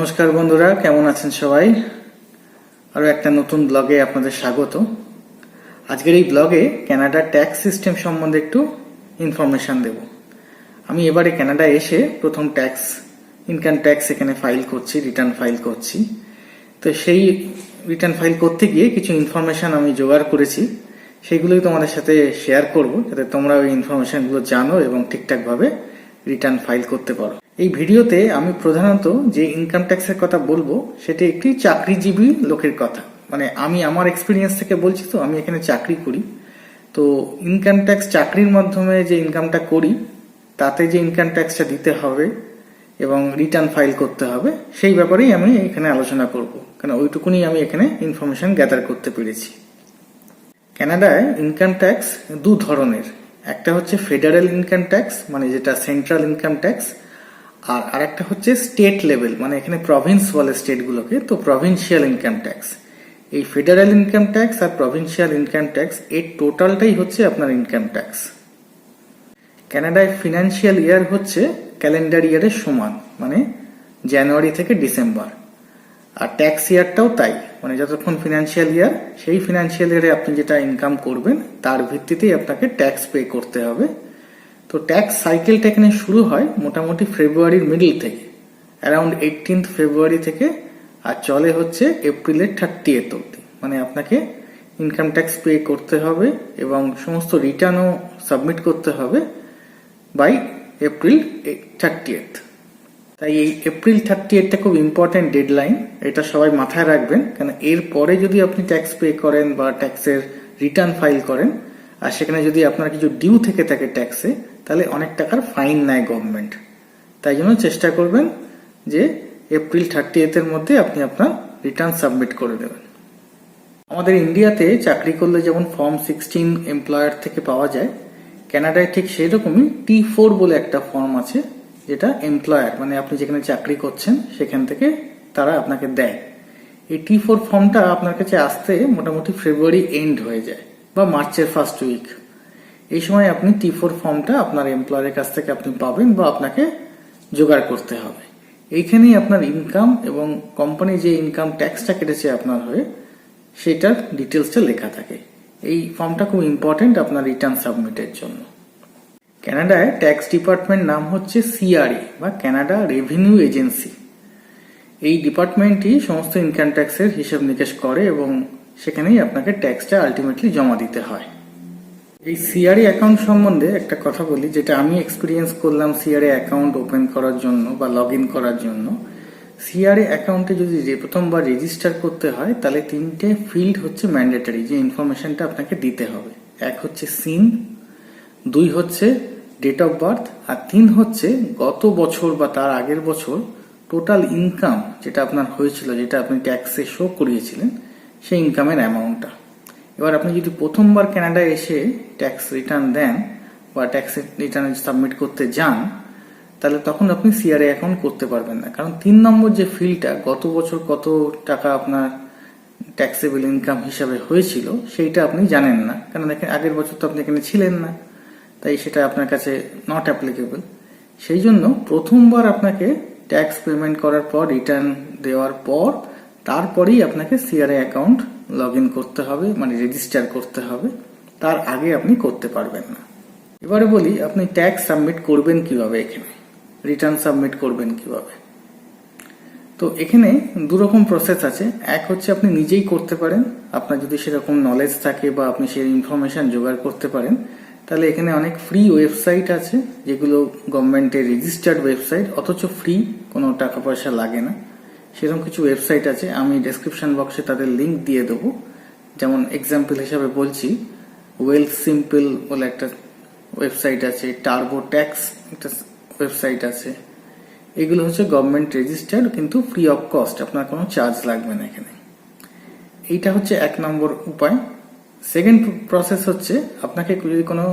নমস্কার বন্ধুরা, কেমন আছেন সবাই? আরো একটা নতুন ব্লগে আপনাদের স্বাগত। আজকের এই ব্লগে কানাডার ট্যাক্স সিস্টেম সম্বন্ধে একটু ইনফরমেশন দেব। আমি এবারে কানাডায় এসে প্রথম ইনকাম ট্যাক্স এখানে ফাইল করছি, রিটার্ন ফাইল করছি। তো সেই রিটার্ন ফাইল করতে গিয়ে কিছু ইনফরমেশন আমি জোগাড় করেছি, সেইগুলোই তোমাদের সাথে শেয়ার করব, যাতে তোমরা ওই ইনফরমেশনগুলো জানো এবং ঠিকঠাকভাবে রিটার্ন ফাইল করতে পারো। এই ভিডিওতে আমি প্রধানত যে ইনকাম ট্যাক্সের কথা বলবো সেটা একটি চাকরিজীবী লোকের কথা। মানে আমি আমার এক্সপিরিয়েন্স থেকে বলছি, তো আমি এখানে চাকরি করি। তো ইনকাম ট্যাক্স চাকরির মাধ্যমে যে ইনকামটা করি তাতে যে ইনকাম ট্যাক্সটা দিতে হবে এবং রিটার্ন ফাইল করতে হবে সেই ব্যাপারেই আমি এখানে আলোচনা করব, কারণ ওইটুকুনি আমি এখানে ইনফরমেশন গ্যাদার করতে পেরেছি। কানাডায় ইনকাম ট্যাক্স দু ধরনের, একটা হচ্ছে ফেডারেল ইনকাম ট্যাক্স, মানে যেটা সেন্ট্রাল ইনকাম ট্যাক্স, আর আরেকটা হচ্ছে স্টেট লেভেল, মানে এখানে প্রভিন্স বলে স্টেটগুলোকে, তো প্রভিন্সিয়াল ইনকাম ট্যাক্স। এই ফেডারেল ইনকাম ট্যাক্স আর প্রভিন্সিয়াল ইনকাম ট্যাক্স এর টোটালটাই হচ্ছে আপনার ইনকাম ট্যাক্স। কানাডায় ফিনান্সিয়াল ইয়ার হচ্ছে ক্যালেন্ডার ইয়ারের সমান, মানে জানুয়ারি থেকে ডিসেম্বর। আর ট্যাক্স ইয়ারটাও তাই, মানে যতক্ষণ ফিনান্সিয়াল ইয়ার, সেই ফিনান্সিয়াল ইয়ারে আপনি যেটা ইনকাম করবেন তার ভিত্তিতেই আপনাকে ট্যাক্স পে করতে হবে। তো ট্যাক্স সাইকেলটা এখানে শুরু হয় মোটামুটি ফেব্রুয়ারির মিডল থেকে, অ্যারাউন্ড 18 ফেব্রুয়ারি থেকে, আর চলে হচ্ছে এপ্রিলের 30 অব্দি। মানে আপনাকে ইনকাম ট্যাক্স পে করতে হবে এবং সমস্ত রিটার্নও সাবমিট করতে হবে বাই এপ্রিল 30। তাই এই এপ্রিল 30টা খুব ইম্পর্টেন্ট ডেডলাইন, এটা সবাই মাথায় রাখবেন। কেন এর পরে যদি আপনি ট্যাক্স পে করেন বা ট্যাক্সের রিটার্ন ফাইল করেন আর সেখানে যদি আপনার কিছু ডিউ থেকে থাকে ট্যাক্সে, তাহলে অনেক টাকার ফাইন নেয় গভর্নমেন্ট। তাই জন্য চেষ্টা করবেন যে এপ্রিল 30 মধ্যে আপনি আপনার রিটার্ন সাবমিট করে দেবেন। আমাদের ইন্ডিয়াতে চাকরি করলে যেমন ফর্ম 16 এমপ্লয়ার থেকে পাওয়া যায়, কানাডায় ঠিক সেই রকমই T4 বলে একটা ফর্ম আছে, যেটা এমপ্লয়ার, মানে আপনি যেখানে চাকরি করছেন সেখান থেকে তারা আপনাকে দেয়। এই T4 ফর্মটা আপনার কাছে আসতে মোটামুটি ফেব্রুয়ারি এন্ড হয়ে যায় বা মার্চের ফার্স্ট উইক। এই সময় আপনি T4 ফর্মটা আপনার এমপ্লয়ারের কাছ থেকে আপনি পাবেন বা আপনাকে জোগাড় করতে হবে। এইখানেই আপনার ইনকাম এবং কোম্পানি যে ইনকাম ট্যাক্সটা কেটেছে আপনার হয়ে সেটার ডিটেলসটা লেখা থাকে। এই ফর্মটা খুব ইম্পর্টেন্ট আপনার রিটার্ন সাবমিটের জন্য। কানাডায় ট্যাক্স ডিপার্টমেন্ট নাম হচ্ছে CRA বা কানাডা রেভিনিউ এজেন্সি। এই ডিপার্টমেন্টই সমস্ত ইনকাম ট্যাক্সের হিসাব নিকেশ করে এবং সেখানেই আপনাকে ট্যাক্সটা আলটিমেটলি জমা দিতে হয়। এই CRA অ্যাকাউন্ট সম্বন্ধে একটা কথা বলি, যেটা আমি এক্সপিরিয়েন্স করলাম CRA অ্যাকাউন্ট ওপেন করার জন্য বা লগ ইন করার জন্য। CRA অ্যাকাউন্টে যদি প্রথমবার রেজিস্টার করতে হয় তাহলে 3টে ফিল্ড হচ্ছে ম্যান্ডেটরি, যে ইনফরমেশনটা আপনাকে দিতে হবে। এক হচ্ছে সিন, 2 হচ্ছে ডেট অফ বার্থ, আর 3 হচ্ছে গত বছর বা তার আগের বছর টোটাল ইনকাম যেটা আপনার হয়েছিল, যেটা আপনি ট্যাক্সে শো করিয়েছিলেন, সেই ইনকামের অ্যামাউন্টটা। এবার আপনি যদি প্রথমবার কানাডায় এসে ট্যাক্স রিটার্ন দেন বা ট্যাক্স রিটার্ন সাবমিট করতে যান, তাহলে তখন আপনি CRA অ্যাকাউন্ট করতে পারবেন না। কারণ 3 নম্বর যে ফিল্ডটা, গত বছর কত টাকা আপনার ট্যাক্সেবল ইনকাম হিসাবে হয়েছিল, সেইটা আপনি জানেন না, কারণ আগের বছর তো আপনি এখানে ছিলেন না, তাই সেটা আপনার কাছে নট অ্যাপ্লিকেবল। সেই জন্য প্রথমবার আপনাকে ট্যাক্স পেমেন্ট করার পর, রিটার্ন দেওয়ার পর, তারপরেই আপনাকে CRA অ্যাকাউন্ট লগ ইন করতে হবে, মানে রেজিস্টার করতে হবে। তার আগে আপনি করতে পারবেন না। এবারে বলি আপনি ট্যাক্স সাবমিট করবেন কিভাবে, এখানে রিটার্ন সাবমিট করবেন কিভাবে। তো এখানে দুরকম প্রসেস আছে। এক হচ্ছে আপনি নিজেই করতে পারেন, আপনার যদি সেরকম নলেজ থাকে বা আপনি সেই ইনফরমেশন জোগাড় করতে পারেন, তাহলে এখানে অনেক ফ্রি ওয়েবসাইট আছে, যেগুলো গভর্নমেন্টের রেজিস্টার্ড ওয়েবসাইট, অথচ ফ্রি, কোনো টাকা পয়সা লাগে না। সেরকম কিছু ওয়েবসাইট আছে, আমি ডেসক্রিপশন বক্সে তাদের লিঙ্ক দিয়ে দেবো। যেমন এক্সাম্পল হিসাবে বলছি, ওয়েলথ সিম্পল বলে একটা ওয়েবসাইট আছে, টার্বো ট্যাক্স একটা ওয়েবসাইট আছে। এগুলো হচ্ছে গভর্নমেন্ট রেজিস্টার্ড, কিন্তু ফ্রি অফ কস্ট, আপনার কোনো চার্জ লাগবে না এখানে। এইটা হচ্ছে 1 নম্বর উপায়। সেকেন্ড প্রসেস হচ্ছে, আপনাকে যদি কোনো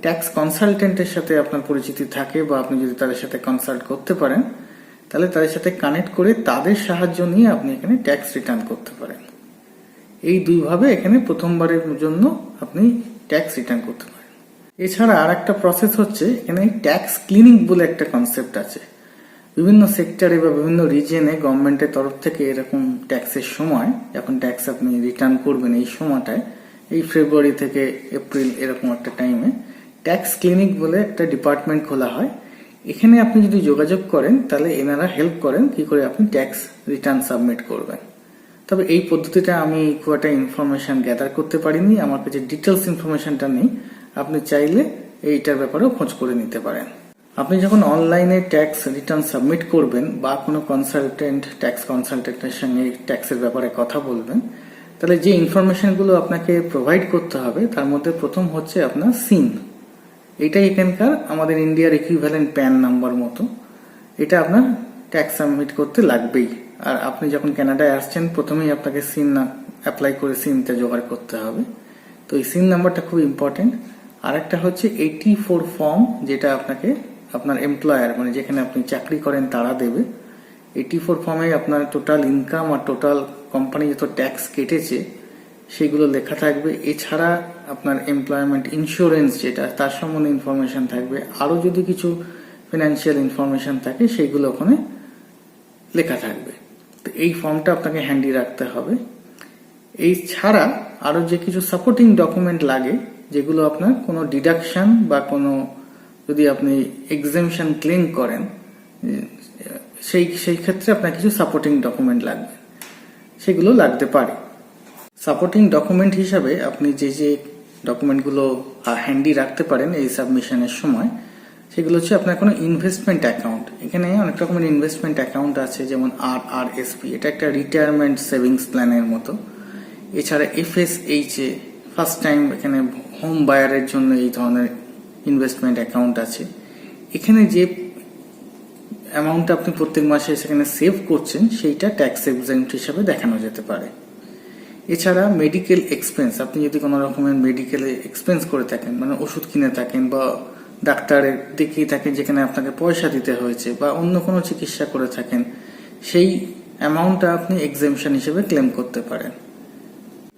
ট্যাক্স কনসালটেন্টের সাথে আপনার পরিচিতি থাকে বা আপনি যদি তাদের সাথে কনসাল্ট করতে পারেন, তাহলে তাদের সাথে কানেক্ট করে তাদের সাহায্য নিয়ে আপনি এখানে ট্যাক্স রিটার্ন করতে পারেন। এই দুইভাবে এখানে প্রথমবারের জন্য আপনি ট্যাক্স রিটার্ন করতে পারেন। এছাড়া আর একটা প্রসেস হচ্ছে, এখানে ট্যাক্স ক্লিনিং বলে একটা কনসেপ্ট আছে। বিভিন্ন সেক্টরে বা বিভিন্ন রিজনে গভর্নমেন্টের তরফ থেকে এরকম ট্যাক্সের সময়, যখন ট্যাক্স আপনি রিটার্ন করবেন এই সময়টায়, এই ফেব্রুয়ারি থেকে এপ্রিল এরকম একটা টাইমে ট্যাক্স ক্লিনিক বলে একটা ডিপার্টমেন্ট খোলা হয়। এখানে আপনি যদি যোগাযোগ করেন তাহলে এনারা হেল্প করেন কি করে আপনি ট্যাক্স রিটার্ন সাবমিট করবেন। তবে এই পদ্ধতিটা আমি খুব একটা ইনফরমেশন গ্যাদার করতে পারিনি, আমার কাছে ডিটেলস ইনফরমেশনটা নেই। আপনি চাইলে এইটার ব্যাপারেও খোঁজ করে নিতে পারেন। আপনি যখন অনলাইনে ট্যাক্স রিটার্ন সাবমিট করবেন বা কোনো ট্যাক্স কনসালটেন্টের সঙ্গে ট্যাক্সের ব্যাপারে কথা বলবেন, তাহলে যে ইনফরমেশনগুলো আপনাকে প্রোভাইড করতে হবে তার মধ্যে প্রথম হচ্ছে আপনার সিন। এটাই এখানকার আমাদের ইন্ডিয়ার ইকুইভ্যালেন্ট প্যান নাম্বার মতো। এটা আপনার ট্যাক্স সাবমিট করতে লাগবেই। আর আপনি যখন কানাডায় আসছেন প্রথমেই আপনাকে সিন অ্যাপ্লাই করে সিনটা জোগাড় করতে হবে। তো এই সিন নাম্বারটা খুব ইম্পর্টেন্ট। আর একটা হচ্ছে 84 ফর্ম, যেটা আপনাকে আপনার এমপ্লয়ার মানে যেখানে আপনি চাকরি করেন তারা দেবে। 84 ফর্মে আপনার টোটাল ইনকাম আর টোটাল কোম্পানি যত ট্যাক্স কেটেছে সেগুলো লেখা থাকবে। এছাড়া আপনার এমপ্লয়মেন্ট ইন্স্যুরেন্স যেটা, তার সম্বন্ধে ইনফরমেশন থাকবে। আরও যদি কিছু ফিনান্সিয়াল ইনফরমেশন থাকে সেইগুলো ওখানে লেখা থাকবে। তো এই ফর্মটা আপনাকে হ্যান্ডি রাখতে হবে। এই ছাড়া আরও যে কিছু সাপোর্টিং ডকুমেন্ট লাগে, যেগুলো আপনার কোনো ডিডাকশন বা কোনো যদি আপনি এক্সেমশন ক্লেম করেন সেই ক্ষেত্রে আপনার কিছু সাপোর্টিং ডকুমেন্ট লাগবে, সেগুলো লাগতে পারে। সাপোর্টিং ডকুমেন্ট হিসাবে আপনি যে যে ডকুমেন্টগুলো হ্যান্ডি রাখতে পারেন এই সাবমিশনের সময়, সেগুলো হচ্ছে আপনার কোনো ইনভেস্টমেন্ট অ্যাকাউন্ট। এখানে অনেক রকমের ইনভেস্টমেন্ট অ্যাকাউন্ট আছে, যেমন RRSP, এটা একটা রিটায়ারমেন্ট সেভিংস প্ল্যানের মতো। এছাড়া FSHA, ফার্স্ট টাইম এখানে হোম বায়ারের জন্য এই ধরনের ইনভেস্টমেন্ট অ্যাকাউন্ট আছে। এখানে যে অ্যামাউন্টটা আপনি প্রত্যেক মাসে সেখানে সেভ করছেন সেইটা ট্যাক্স এক্সেম্পট হিসাবে দেখানো যেতে পারে। এছাড়া মেডিকেল এক্সপেন্স, আপনি যদি কোনো রকমের মেডিকেল এক্সপেন্স করে থাকেন, মানে ওষুধ কিনে থাকেন বা ডাক্তারের দেখিয়ে থাকেন যেখানে আপনাকে পয়সা দিতে হয়েছে, বা অন্য কোনো চিকিৎসা করে থাকেন, সেই অ্যামাউন্টটা আপনি এক্সেমশন হিসেবে ক্লেম করতে পারেন।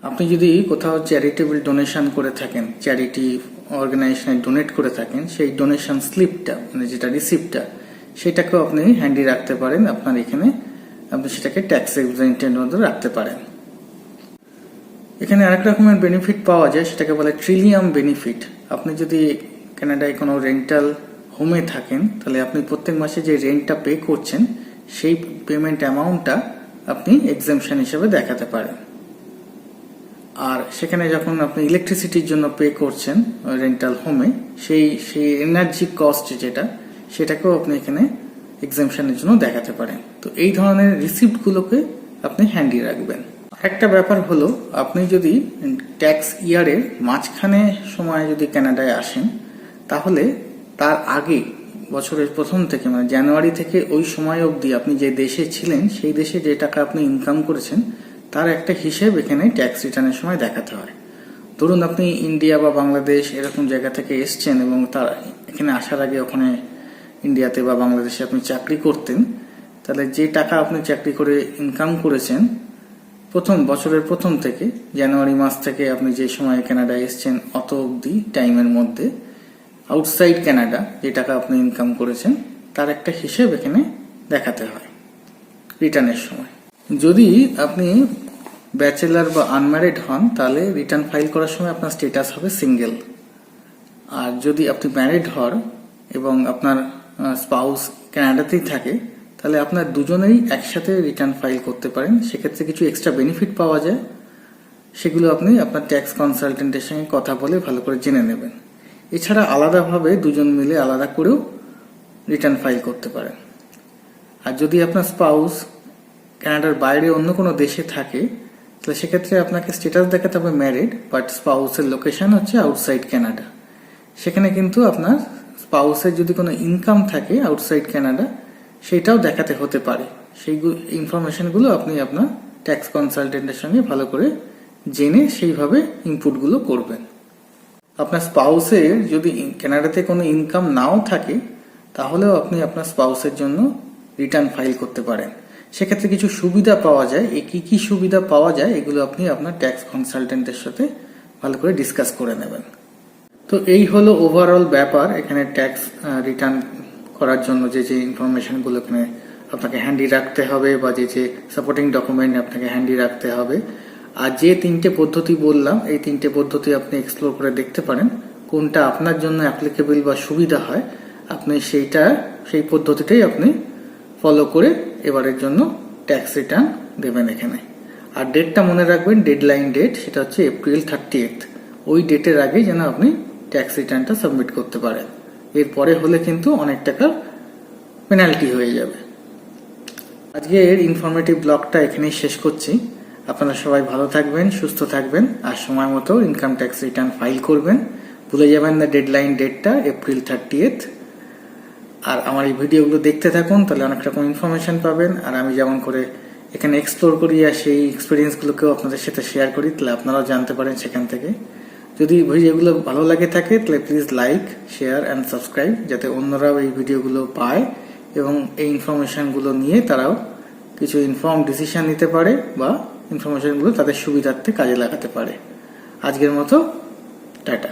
আপনি যদি কোথাও চ্যারিটেবল ডোনেশন করে থাকেন, চ্যারিটি অর্গানাইজেশনে ডোনেট করে থাকেন, সেই ডোনেশন স্লিপটা মানে যেটা রিসিপ্টটা, সেটাকেও আপনি হ্যান্ডি রাখতে পারেন। আপনার এখানে আপনি সেটাকে ট্যাক্স এক্সেম্পটের মধ্যে রাখতে পারেন। এখানে আরেক রকমের বেনিফিট পাওয়া যায়, সেটাকে বলে ট্রিলিয়াম বেনিফিট। আপনি যদি কানাডায় কোনো রেন্টাল হোমে থাকেন, তাহলে আপনি প্রত্যেক মাসে যে রেন্টটা পে করছেন সেই পেমেন্ট অ্যামাউন্টটা আপনি এক্সেমশন হিসেবে দেখাতে পারেন। আর সেখানে যখন আপনি ইলেকট্রিসিটির জন্য পে করছেন রেন্টাল হোমে, সেই এনার্জি কস্ট যেটা, সেটাকেও আপনি এখানে এক্সেমশনের জন্য দেখাতে পারেন। তো এই ধরনের রিসিপ্টগুলোকে আপনি হ্যান্ডি রাখবেন। একটা ব্যাপার হলো, আপনি যদি ট্যাক্স ইয়ারের মাঝখানে সময় যদি কানাডায় আসেন, তাহলে তার আগে বছরের প্রথম থেকে মানে জানুয়ারি থেকে ওই সময় অবধি আপনি যে দেশে ছিলেন সেই দেশে যে টাকা আপনি ইনকাম করেছেন তার একটা হিসেব এখানে ট্যাক্স রিটার্নের সময় দেখাতে হয়। ধরুন আপনি ইন্ডিয়া বা বাংলাদেশ এরকম জায়গা থেকে এসছেন এবং তার এখানে আসার আগে ওখানে ইন্ডিয়াতে বা বাংলাদেশে আপনি চাকরি করতেন, তাহলে যে টাকা আপনি চাকরি করে ইনকাম করেছেন বছরের প্রথম থেকে জানুয়ারি মাস থেকে আপনি যে সময় কানাডায় এসছেন অত অবধি টাইমের মধ্যে আউটসাইড কানাডা যে টাকা আপনি ইনকাম করেছেন তার একটা হিসেব এখানে দেখাতে হয় রিটার্নের সময়। যদি আপনি ব্যাচেলার বা আনম্যারিড হন, তাহলে রিটার্ন ফাইল করার সময় আপনার স্টেটাস হবে সিঙ্গেল। আর যদি আপনি ম্যারিড হন এবং আপনার স্পাউস কানাডাতেই থাকে, তাহলে আপনার দুজনেই একসাথে রিটার্ন ফাইল করতে পারেন। সেক্ষেত্রে কিছু এক্সট্রা বেনিফিট পাওয়া যায়, সেগুলো আপনি আপনার ট্যাক্স কনসালটেন্টের সঙ্গে কথা বলে ভালো করে জেনে নেবেন। এছাড়া আলাদাভাবে দুজন মিলে আলাদা করেও রিটার্ন ফাইল করতে পারেন। আর যদি আপনার স্পাউস কানাডার বাইরে অন্য কোনো দেশে থাকে, তাহলে সেক্ষেত্রে আপনাকে স্ট্যাটাস দেখাতে হবে ম্যারিড, বাট স্পাউসের লোকেশন হচ্ছে আউটসাইড কানাডা। সেখানে কিন্তু আপনার স্পাউসের যদি কোনো ইনকাম থাকে আউটসাইড কানাডা, সেইটাও দেখাতে হতে পারে। সেই ইনফরমেশনগুলো আপনি আপনার ট্যাক্স কনসালটেন্টের সঙ্গে ভালো করে জেনে সেইভাবে ইনপুটগুলো করবেন। আপনার স্পাউসের যদি কানাডাতে কোনো ইনকাম নাও থাকে, তাহলেও আপনি আপনার স্পাউসের জন্য রিটার্ন ফাইল করতে পারেন। সেক্ষেত্রে কিছু সুবিধা পাওয়া যায়। এই কি সুবিধা পাওয়া যায় এগুলো আপনি আপনার ট্যাক্স কনসালটেন্টের সাথে ভালো করে ডিসকাস করে নেবেন। তো এই হলো ওভারঅল ব্যাপার এখানে ট্যাক্স রিটার্ন করার জন্য যে যে ইনফরমেশনগুলো এখানে আপনাকে হ্যান্ডি রাখতে হবে বা যে যে সাপোর্টিং ডকুমেন্ট আপনাকে হ্যান্ডি রাখতে হবে, আর যে 3টে পদ্ধতি বললাম এই 3টে পদ্ধতি আপনি এক্সপ্লোর করে দেখতে পারেন কোনটা আপনার জন্য অ্যাপ্লিকেবল বা সুবিধা হয়। আপনি সেই পদ্ধতিটাই আপনি ফলো করে এবারের জন্য ট্যাক্স রিটার্ন দেবেন এখানে। আর ডেটটা মনে রাখবেন, ডেডলাইন ডেট সেটা হচ্ছে এপ্রিল 30th। ওই ডেটের আগেই যেন আপনি ট্যাক্স রিটার্নটা সাবমিট করতে পারেন, এরপরে হলে কিন্তু অনেক টাকার পেনাল্টি হয়ে যাবে। আজকের ইনফরমেটিভ ব্লগটা এখানেই শেষ করছি। আপনারা সবাই ভালো থাকবেন, সুস্থ থাকবেন, আর সময় মতো ইনকাম ট্যাক্স রিটার্ন ফাইল করবেন। ভুলে যাবেন না ডেডলাইন ডেটটা এপ্রিল 30th। আর আমার এই ভিডিওগুলো দেখতে থাকুন, তাহলে অনেক রকম ইনফরমেশন পাবেন। আর আমি যেমন করে এখানে এক্সপ্লোর করি আর সেই এক্সপিরিয়েন্সগুলোকেও আপনাদের সাথে শেয়ার করি, তাহলে আপনারাও জানতে পারেন সেখান থেকে। যদি ভিডিওগুলো ভালো লাগে থাকে তাহলে please like, share and subscribe, যাতে অন্যরাও এই ভিডিওগুলো পায় এবং এই ইনফরমেশনগুলো নিয়ে তারাও কিছু ইনফর্ম ডিসিশন নিতে পারে বা ইনফরমেশনগুলো তাদের সুবিধার্থে কাজে লাগাতে পারে। আজকের মতো টাটা।